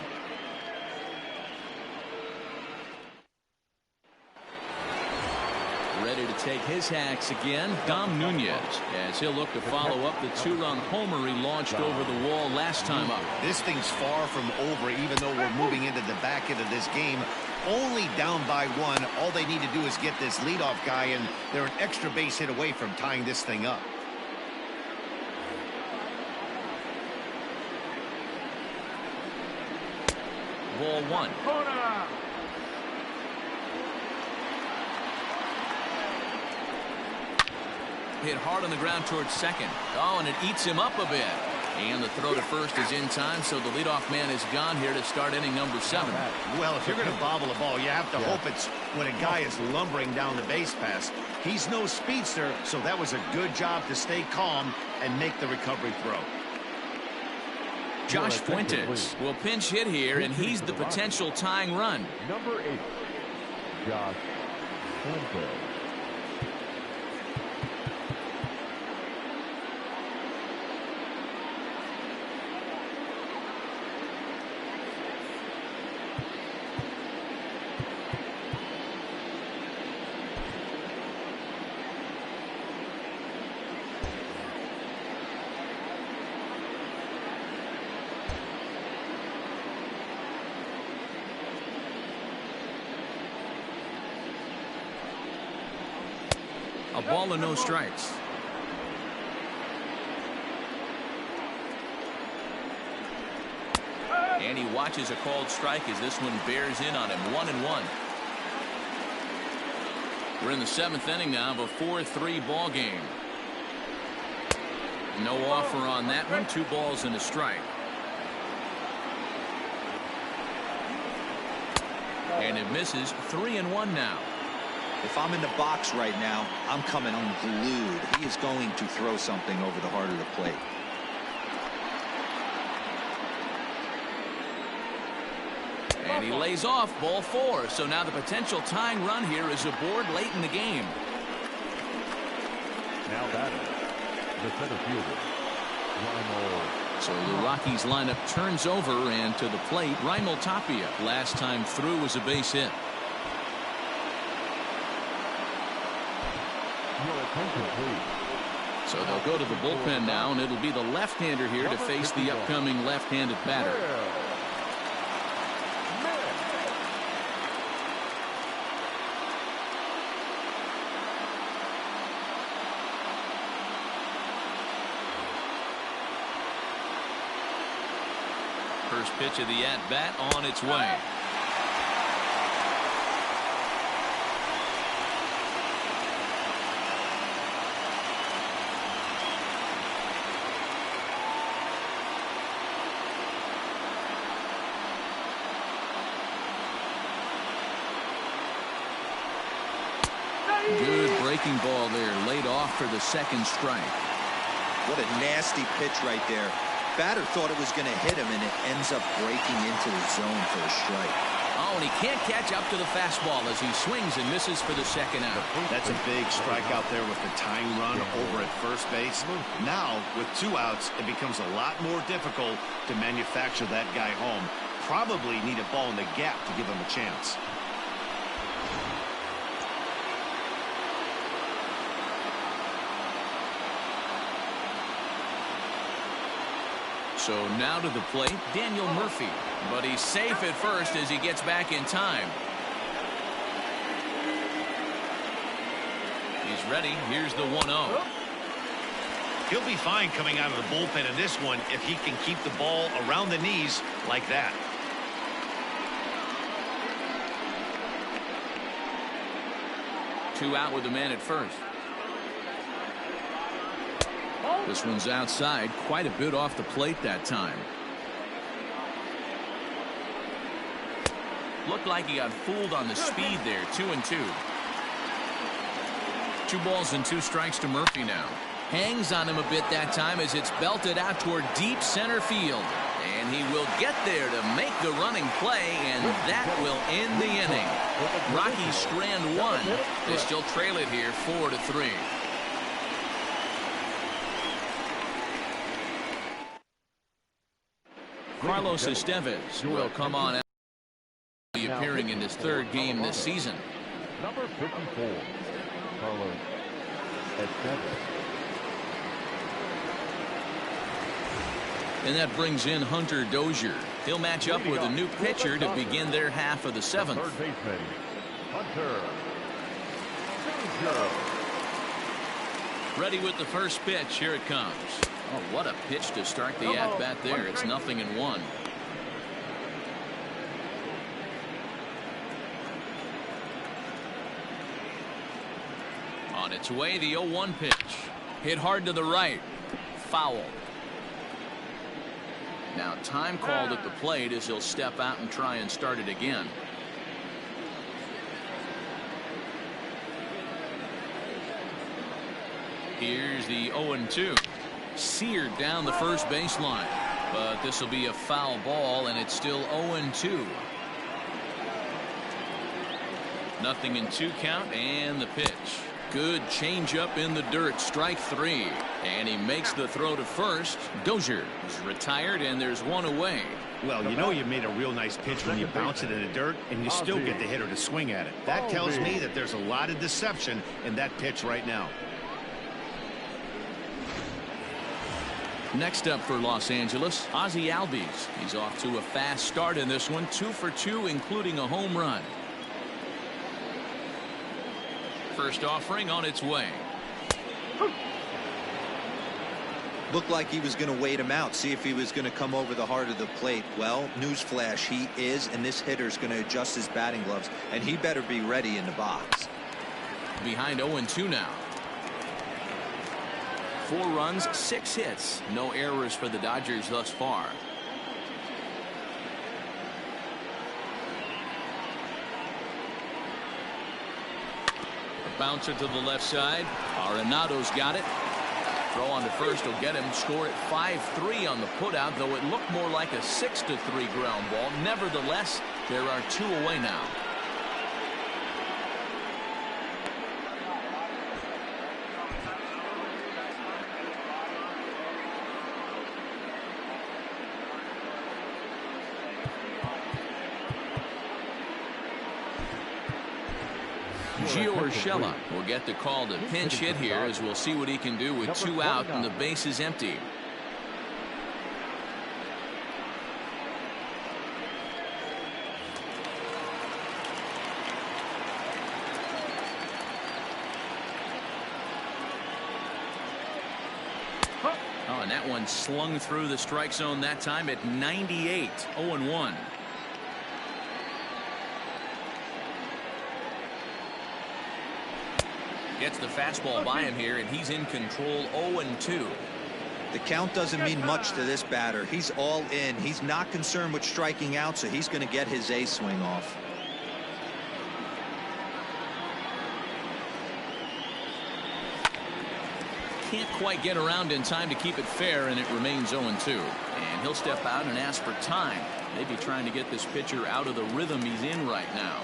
Ready to take his hacks again, Dom Nunez, as he'll look to follow up the 2-run homer he launched over the wall last time up. This thing's far from over, even though we're moving into the back end of this game. Only down by 1. All they need to do is get this leadoff guy, and they're an extra base hit away from tying this thing up. Ball 1. Hit hard on the ground towards second. Oh, and it eats him up a bit. And the throw to first is in time, so the leadoff man is gone here to start inning number 7. Well, if you're going to bobble a ball, you have to hope it's when a guy is lumbering down the base pass. He's no speedster, so that was a good job to stay calm and make the recovery throw. Josh Fuentes will pinch hit here, and he's the potential tying run. Number 8, Josh Fuentes. A ball and no strikes. And he watches a called strike as this one bears in on him. 1-1. We're in the 7th inning now of a 4-3 ball game. No offer on that one. 2 balls and a strike. And it misses. 3-1 now. If I'm in the box right now, I'm coming unglued. He is going to throw something over the heart of the plate. And he lays off. Ball 4. So now the potential tying run here is aboard late in the game. Now batting, the center fielder, Raimel. So the Rockies lineup turns over, and to the plate, Raimel Tapia. Last time through was a base hit. So they'll go to the bullpen now, and it'll be the left-hander here to face the upcoming left-handed batter. First pitch of the at-bat on its way. Good breaking ball there, laid off for the 2nd strike. What a nasty pitch right there. Batter thought it was going to hit him, and it ends up breaking into the zone for a strike. Oh, and he can't catch up to the fastball as he swings and misses for the 2nd out. That's a big strikeout there with the tying run over at first base. Now, with 2 outs, it becomes a lot more difficult to manufacture that guy home. Probably need a ball in the gap to give him a chance. So now to the plate, Daniel Murphy. But he's safe at first as he gets back in time. He's ready. Here's the 1-0. He'll be fine coming out of the bullpen in this one if he can keep the ball around the knees like that. Two out with the man at first. This one's outside, quite a bit off the plate that time. Looked like he got fooled on the speed there. 2-2. 2 balls and 2 strikes to Murphy now. Hangs on him a bit that time as it's belted out toward deep center field. And he will get there to make the running play, and that will end the inning. Rockies strand 1. They still trail it here 4-3. Carlos Estevez will come on out, appearing in his 3rd game this season. Number 54, Carlos Estevez. And that brings in Hunter Dozier. He'll match up with a new pitcher to begin their half of the 7th. Third baseman, Hunter Dozier. Ready with the first pitch. Here it comes. Oh, what a pitch to start the at-bat there. It's 0-1. On its way, the 0-1 pitch. Hit hard to the right. Foul. Now time called at the plate as he'll step out and try and start it again. Here's the 0-2. Seared down the first baseline. But this will be a foul ball, and it's still 0-2. 0-2 count, and the pitch. Good changeup in the dirt. Strike 3. And he makes the throw to first. Dozier is retired, and there's 1 away. Well, you know you made a real nice pitch when you bounce it in the dirt and you still get the hitter to swing at it. That tells me that there's a lot of deception in that pitch right now. Next up for Los Angeles, Ozzie Albies. He's off to a fast start in this one. 2 for 2, including a home run. First offering on its way. Looked like he was going to wait him out, see if he was going to come over the heart of the plate. Well, newsflash, he is, and this hitter's going to adjust his batting gloves, and he better be ready in the box. Behind 0-2 now. 4 runs, 6 hits. No errors for the Dodgers thus far. A bouncer to the left side. Arenado's got it. Throw on to first will get him. Score at 5-3 on the putout, though it looked more like a 6-3 ground ball. Nevertheless, there are 2 away now. Gio Urshela will get the call to pinch hit here, as we'll see what he can do with 2 out and the base is empty. Oh, and that one slung through the strike zone that time at 98. 0-1. Gets the fastball by him here, and he's in control. 0-2. The count doesn't mean much to this batter. He's all in. He's not concerned with striking out, so he's going to get his A swing off. Can't quite get around in time to keep it fair, and it remains 0-2. And he'll step out and ask for time. Maybe trying to get this pitcher out of the rhythm he's in right now.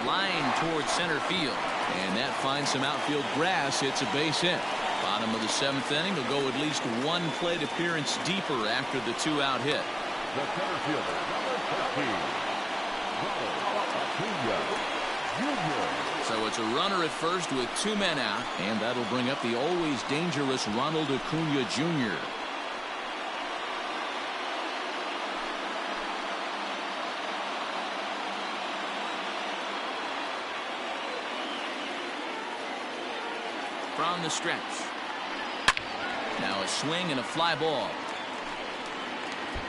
Line towards center field, and that finds some outfield grass. It's a base hit. Bottom of the 7th inning. Will go at least 1 plate appearance deeper after the 2-out hit. The center fielder, number 15, So it's a runner at first with 2 men out, and that'll bring up the always dangerous Ronald Acuna Jr. from the stretch. Now a swing and a fly ball.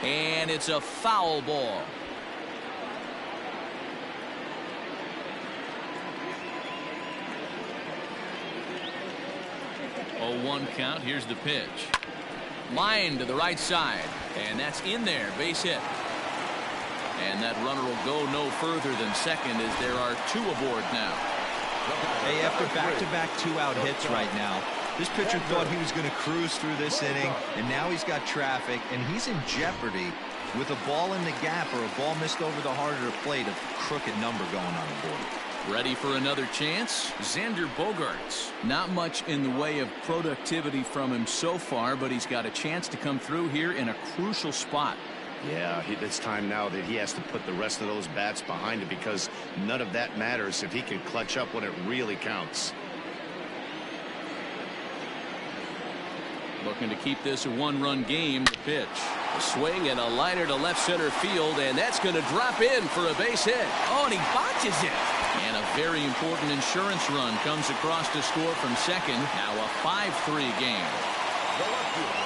And it's a foul ball. 0-1 count. Here's the pitch. Line to the right side. And that's in there. Base hit. And that runner will go no further than second as there are two aboard now. Hey, after back-to-back two-out hits right now, this pitcher thought he was going to cruise through this inning, and now he's got traffic, and he's in jeopardy with a ball in the gap or a ball missed over the heart of the plate, a crooked number going on the board. Ready for another chance? Xander Bogaerts. Not much in the way of productivity from him so far, but he's got a chance to come through here in a crucial spot. Yeah, it's time now that he has to put the rest of those bats behind it, because none of that matters if he can clutch up when it really counts. Looking to keep this a one-run game. The pitch. A swing and a liner to left center field, and that's going to drop in for a base hit. Oh, and he botches it. And a very important insurance run comes across to score from second. Now a 5-3 game.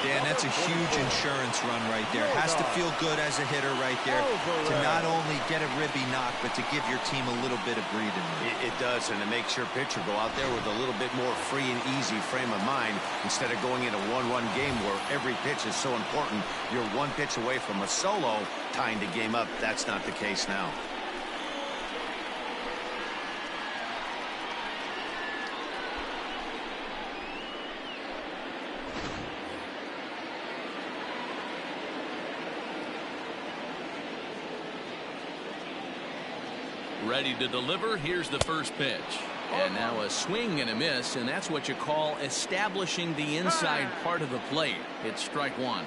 Dan, that's a huge insurance run right there. Has to feel good as a hitter right there to not only get a ribby knock, but to give your team a little bit of breathing room. It does, and it makes your pitcher go out there with a little bit more free and easy frame of mind instead of going in a one-run game where every pitch is so important. You're one pitch away from a solo tying the game up. That's not the case now. Ready to deliver. Here's the first pitch. And now a swing and a miss, and that's what you call establishing the inside part of the plate. It's strike one.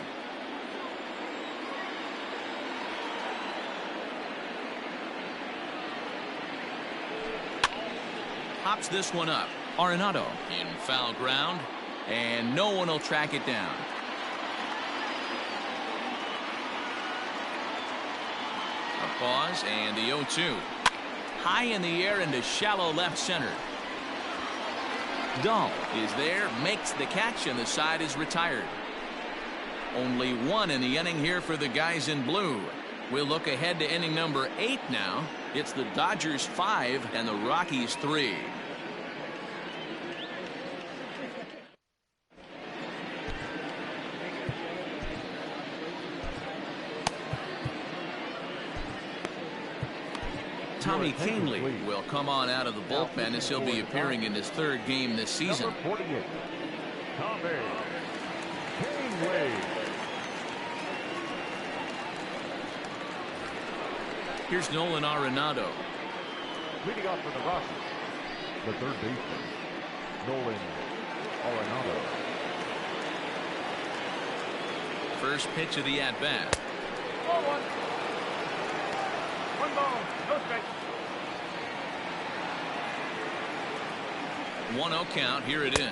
Pops this one up. Arenado in foul ground, and no one will track it down. A pause and the 0-2. High in the air into shallow left center. Dahl is there, makes the catch, and the side is retired. Only one in the inning here for the guys in blue. We'll look ahead to inning number 8 now. It's the Dodgers 5 and the Rockies 3. Tommy Kahnle will come on out of the bullpen as he'll be appearing in his 3rd game this season. Number 48, Tommy Kahnle. Here's Nolan Arenado. Leading off for the Rockies, the third baseman, Nolan Arenado. First pitch of the at-bat. 1 ball, no strike. 1-0 count. Here it is.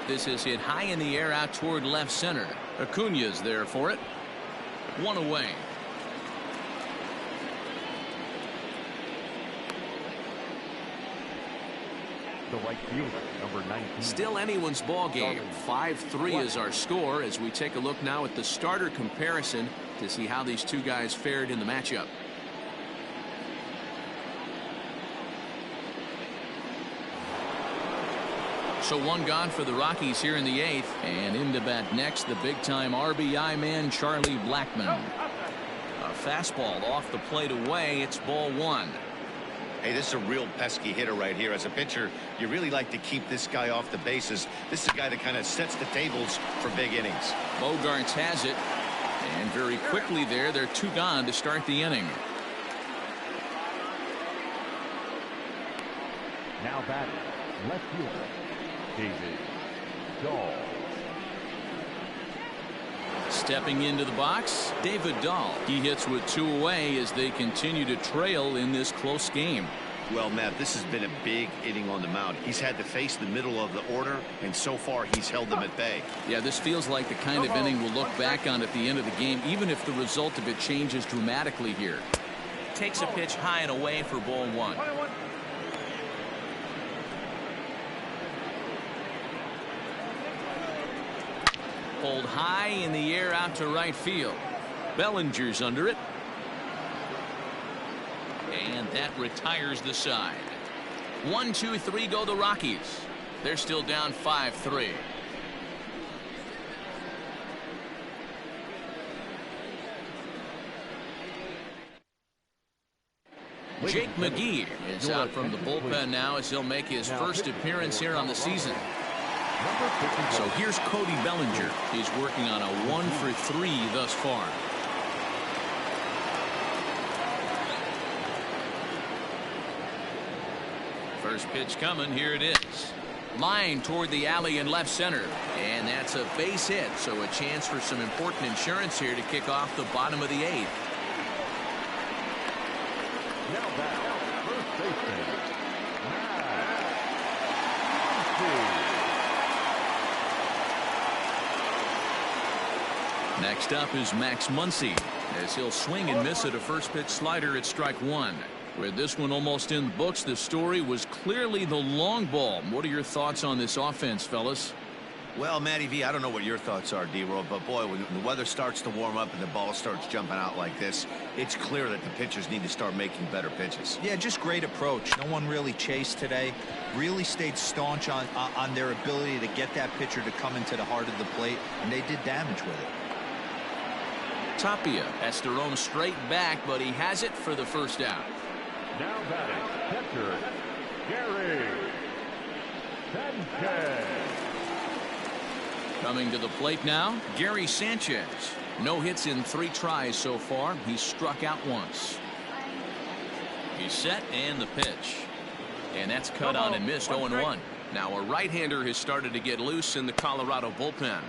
This is hit high in the air out toward left center. Acuna's there for it. 1 away. The right fielder, number 19. Still anyone's ball game. 5-3 is our score as we take a look now at the starter comparison to see how these two guys fared in the matchup. So one gone for the Rockies here in the 8th, and in to bat next the big-time RBI man Charlie Blackmon. A fastball off the plate away. It's ball 1. Hey, this is a real pesky hitter right here. As a pitcher, you really like to keep this guy off the bases. This is a guy that kind of sets the tables for big innings. Bogaerts has it, and very quickly there, they're 2 gone to start the inning. Now batting, left fielder, David Dahl. Stepping into the box, David Dahl. He hits with 2 away as they continue to trail in this close game. Well, Matt, this has been a big inning on the mound. He's had to face the middle of the order, and so far he's held them at bay. Yeah, this feels like the kind of inning we'll look back on at the end of the game, even if the result of it changes dramatically here. Takes a pitch high and away for ball one. Pulled high in the air out to right field. Bellinger's under it. And that retires the side. 1, 2, 3 go the Rockies. They're still down 5-3. Jake McGee is out from the bullpen now as he'll make his first appearance here on the season. So here's Cody Bellinger. He's working on a 1-for-3 thus far. First pitch coming. Here it is. Line toward the alley in left center. And that's a base hit. So a chance for some important insurance here to kick off the bottom of the 8th. Now back, first baseman, Next up is Max Muncy as he'll swing and miss at a first pitch slider at strike one. With this one almost in the books, the story was clearly the long ball. What are your thoughts on this offense, fellas? Well, Matty V, I don't know what your thoughts are, D-Roll, but boy, when the weather starts to warm up and the ball starts jumping out like this, it's clear that the pitchers need to start making better pitches. Yeah, just great approach. No one really chased today. Really stayed staunch on their ability to get that pitcher to come into the heart of the plate, and they did damage with it. Tapia has to roam straight back, but he has it for the first out. now batting, catcher, Gary Sanchez. Coming to the plate now, Gary Sanchez. No hits in 3 tries so far. He's struck out once. He's set and the pitch. And that's cut on and missed 0-1. Now a right-hander has started to get loose in the Colorado bullpen.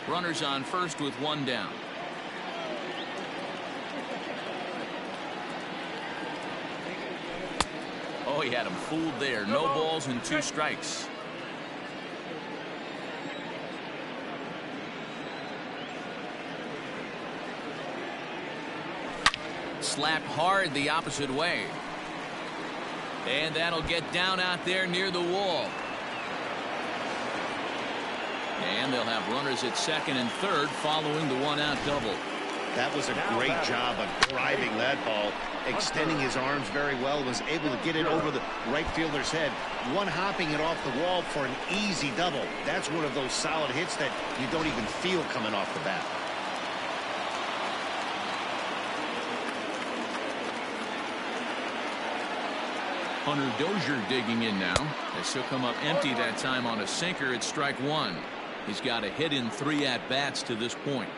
Runners on first with 1 down. Oh, he had him fooled there. No balls and 2 strikes. Slapped hard the opposite way. And that'll get down out there near the wall. And they'll have runners at second and third following the 1-out double. That was a great job of driving that ball, extending his arms very well, was able to get it over the right fielder's head, one-hopping it off the wall for an easy double. That's one of those solid hits that you don't even feel coming off the bat. Hunter Dozier digging in now as he'll come up empty that time on a sinker at strike 1. He's got a hit in 3 at-bats to this point.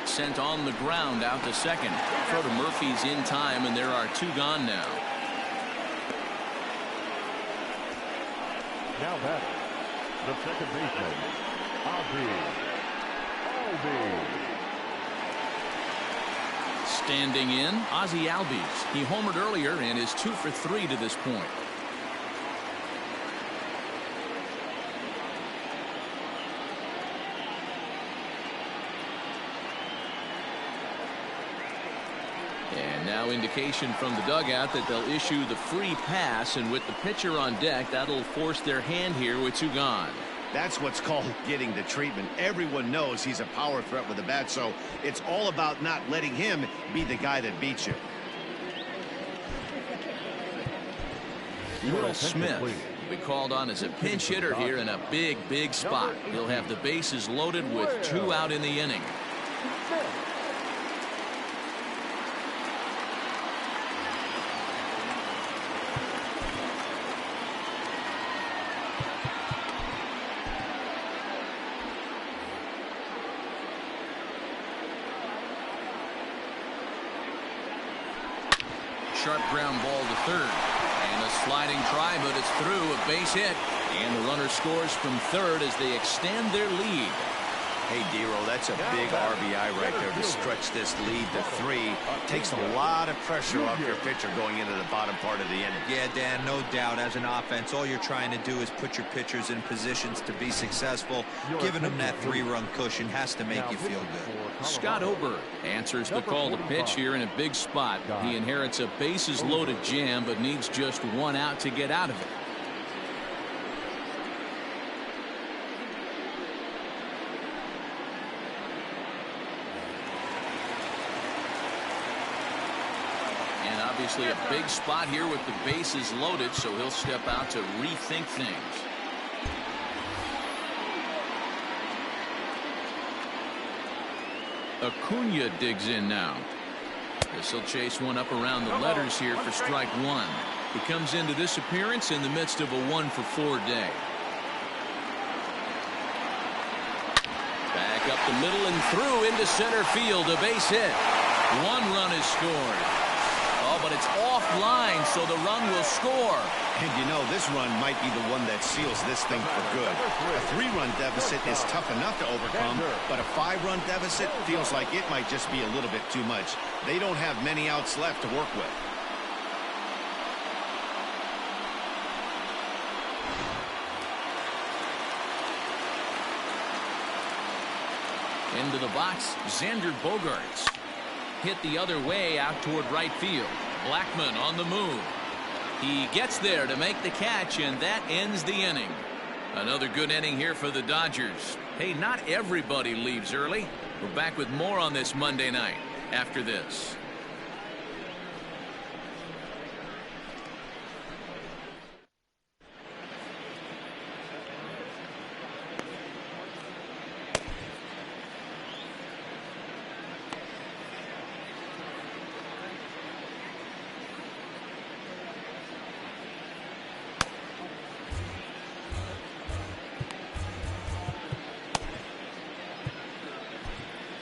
Sent on the ground out to second. Throw to Murphy's in time, and there are 2 gone now. Now batting, the second baseman, Ozzie. Standing in, Ozzie Albies. He homered earlier and is 2 for 3 to this point. And now indication from the dugout that they'll issue the free pass, and with the pitcher on deck, that'll force their hand here with 2 gone. That's what's called getting the treatment. Everyone knows he's a power threat with the bat, so it's all about not letting him be the guy that beats you. Will Smith will be called on as a pinch hitter here in a big spot. He'll have the bases loaded with 2 out in the inning. sharp ground ball to third. And a sliding try, but it's through. A base hit. And the runner scores from third as they extend their lead. Hey, Dero, that's a big RBI right there to stretch this lead to 3. Takes a lot of pressure off your pitcher going into the bottom part of the inning. Yeah, Dan, no doubt. As an offense, all you're trying to do is put your pitchers in positions to be successful. Giving them that 3-run cushion has to make you feel good. Scott Ober answers the call to pitch here in a big spot. He inherits a bases-loaded jam, but needs just 1 out to get out of it. Obviously a big spot here with the bases loaded, so he'll step out to rethink things. Acuna digs in now. This will chase one up around the letters here for strike 1. He comes into this appearance in the midst of a 1-for-4 day. Back up the middle and through into center field. A base hit. 1 run is scored. Oh, but it's offline, so the run will score. And you know, this run might be the one that seals this thing for good. A 3-run deficit is tough enough to overcome, but a 5-run deficit feels like it might just be a little bit too much. They don't have many outs left to work with. Into the box, Xander Bogaerts. Hit the other way out toward right field. Blackmon on the move. He gets there to make the catch, and that ends the inning. Another good inning here for the Dodgers. Hey, not everybody leaves early. We're back with more on this Monday night after this.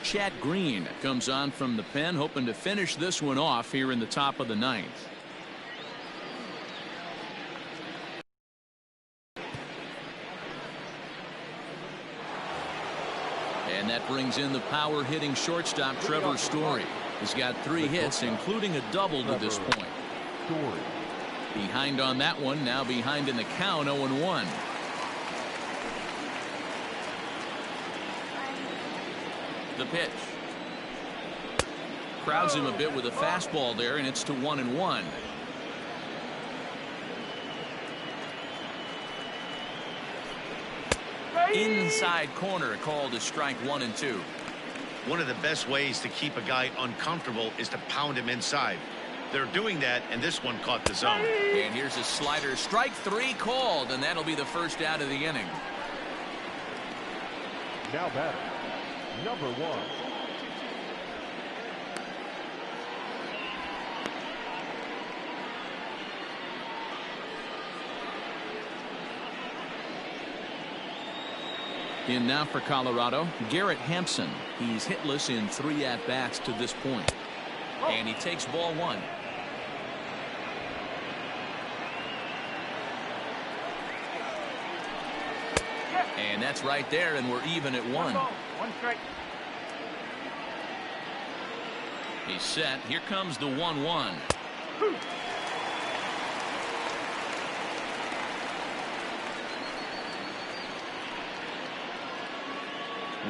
Chad Green comes on from the pen, hoping to finish this one off here in the top of the 9th. And that brings in the power hitting shortstop Trevor Story. He's got 3 hits, including a double to this point. Behind on that one, now behind in the count, 0-1. The pitch. Crowds him a bit with a fastball there, and it's to 1-1. Inside corner called to strike 1-2. One of the best ways to keep a guy uncomfortable is to pound him inside. They're doing that, and this one caught the zone. And here's a slider. Strike 3 called, and that'll be the first out of the inning. Now batter, number 1. In now for Colorado, Garrett Hampson. He's hitless in 3 at-bats to this point. And he takes ball 1. And that's right there, and we're even at 1. 1 strike. He's set. Here comes the 1-1.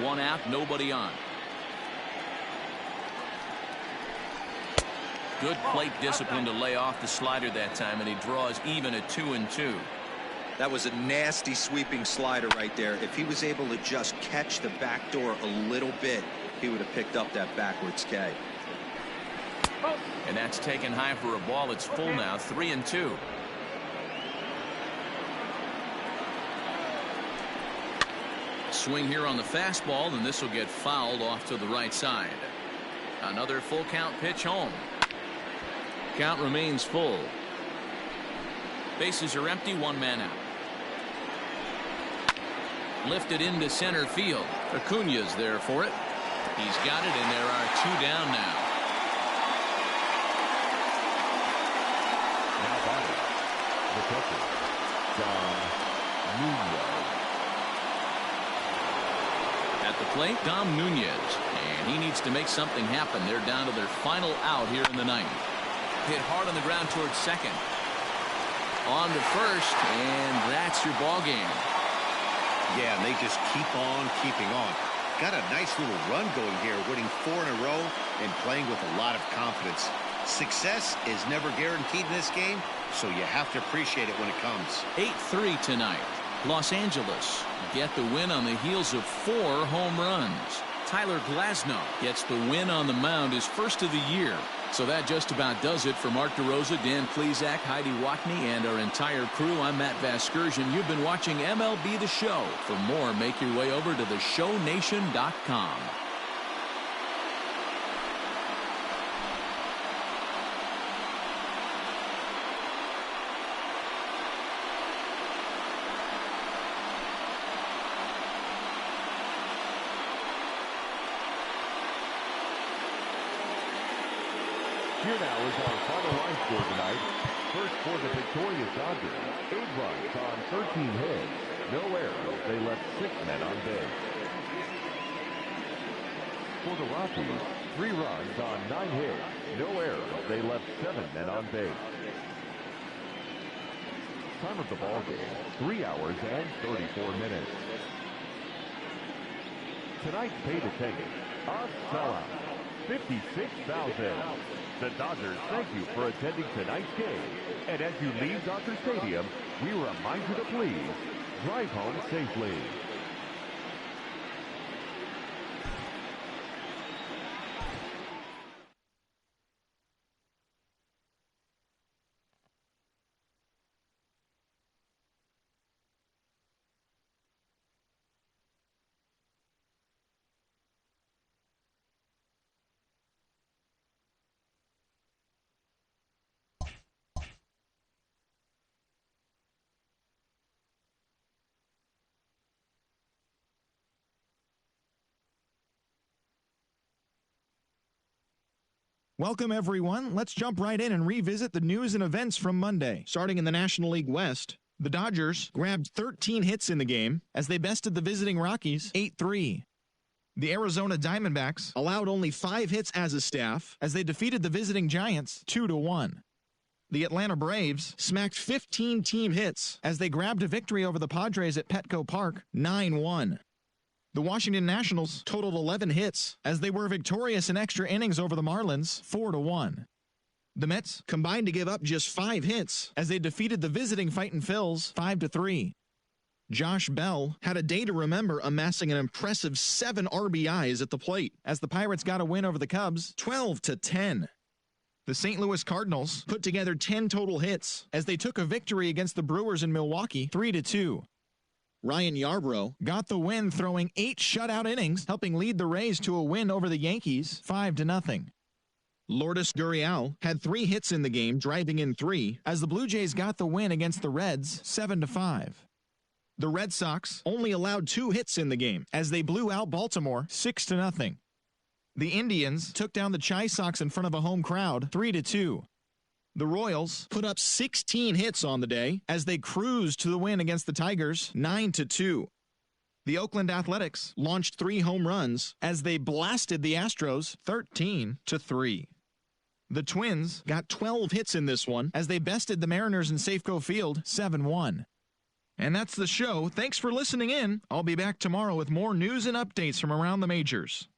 One out, nobody on. Good plate discipline to lay off the slider that time, and he draws even at 2-2. That was a nasty sweeping slider right there. If he was able to just catch the back door a little bit, he would have picked up that backwards K. And that's taken high for a ball. It's full now, 3-2. Swing here on the fastball, and this will get fouled off to the right side. Another full count pitch home. Count remains full. Bases are empty, 1 man out. Lifted into center field. Acuna's there for it. He's got it, and there are 2 down now. catcher, Dom Nunez. At the plate, Dom Nunez. And he needs to make something happen. They're down to their final out here in the ninth. Hit hard on the ground towards second. On to first, and that's your ball game. Yeah, and they just keep on keeping on. Got a nice little run going here, winning 4 in a row and playing with a lot of confidence. Success is never guaranteed in this game, so you have to appreciate it when it comes. 8-3 tonight. Los Angeles get the win on the heels of 4 home runs. Tyler Glasnow gets the win on the mound, his first of the year. So that just about does it for Mark DeRosa, Dan Plesac, Heidi Watney, and our entire crew. I'm Matt Vasgersian. You've been watching MLB The Show. For more, make your way over to theshownation.com. Here now is our final line score tonight. First for the victorious Dodgers, 8 runs on 13 hits. No errors. They left 6 men on base. For the Rockies, 3 runs on 9 hits. No errors. They left 7 men on base. Time of the ball game, 3 hours and 34 minutes. Tonight's paid attendance, a sellout, 56,000. The Dodgers thank you for attending tonight's game. And as you leave Dodger Stadium, we remind you to please drive home safely. Welcome, everyone. Let's jump right in and revisit the news and events from Monday. Starting in the National League West, the Dodgers grabbed 13 hits in the game as they bested the visiting Rockies 8-3. The Arizona Diamondbacks allowed only 5 hits as a staff as they defeated the visiting Giants 2-1. The Atlanta Braves smacked 15 team hits as they grabbed a victory over the Padres at Petco Park 9-1. The Washington Nationals totaled 11 hits as they were victorious in extra innings over the Marlins 4-1. The Mets combined to give up just 5 hits as they defeated the visiting Fightin' Phils 5-3. Josh Bell had a day to remember, amassing an impressive 7 RBIs at the plate as the Pirates got a win over the Cubs 12-10. The St. Louis Cardinals put together 10 total hits as they took a victory against the Brewers in Milwaukee 3-2. Ryan Yarbrough got the win, throwing 8 shutout innings, helping lead the Rays to a win over the Yankees 5-0. Lourdes Gurriel had 3 hits in the game, driving in 3, as the Blue Jays got the win against the Reds 7-5. The Red Sox only allowed 2 hits in the game as they blew out Baltimore 6-0. The Indians took down the Chi Sox in front of a home crowd 3-2. The Royals put up 16 hits on the day as they cruised to the win against the Tigers 9-2. The Oakland Athletics launched 3 home runs as they blasted the Astros 13-3. The Twins got 12 hits in this one as they bested the Mariners in Safeco Field 7-1. And that's the show. Thanks for listening in. I'll be back tomorrow with more news and updates from around the majors.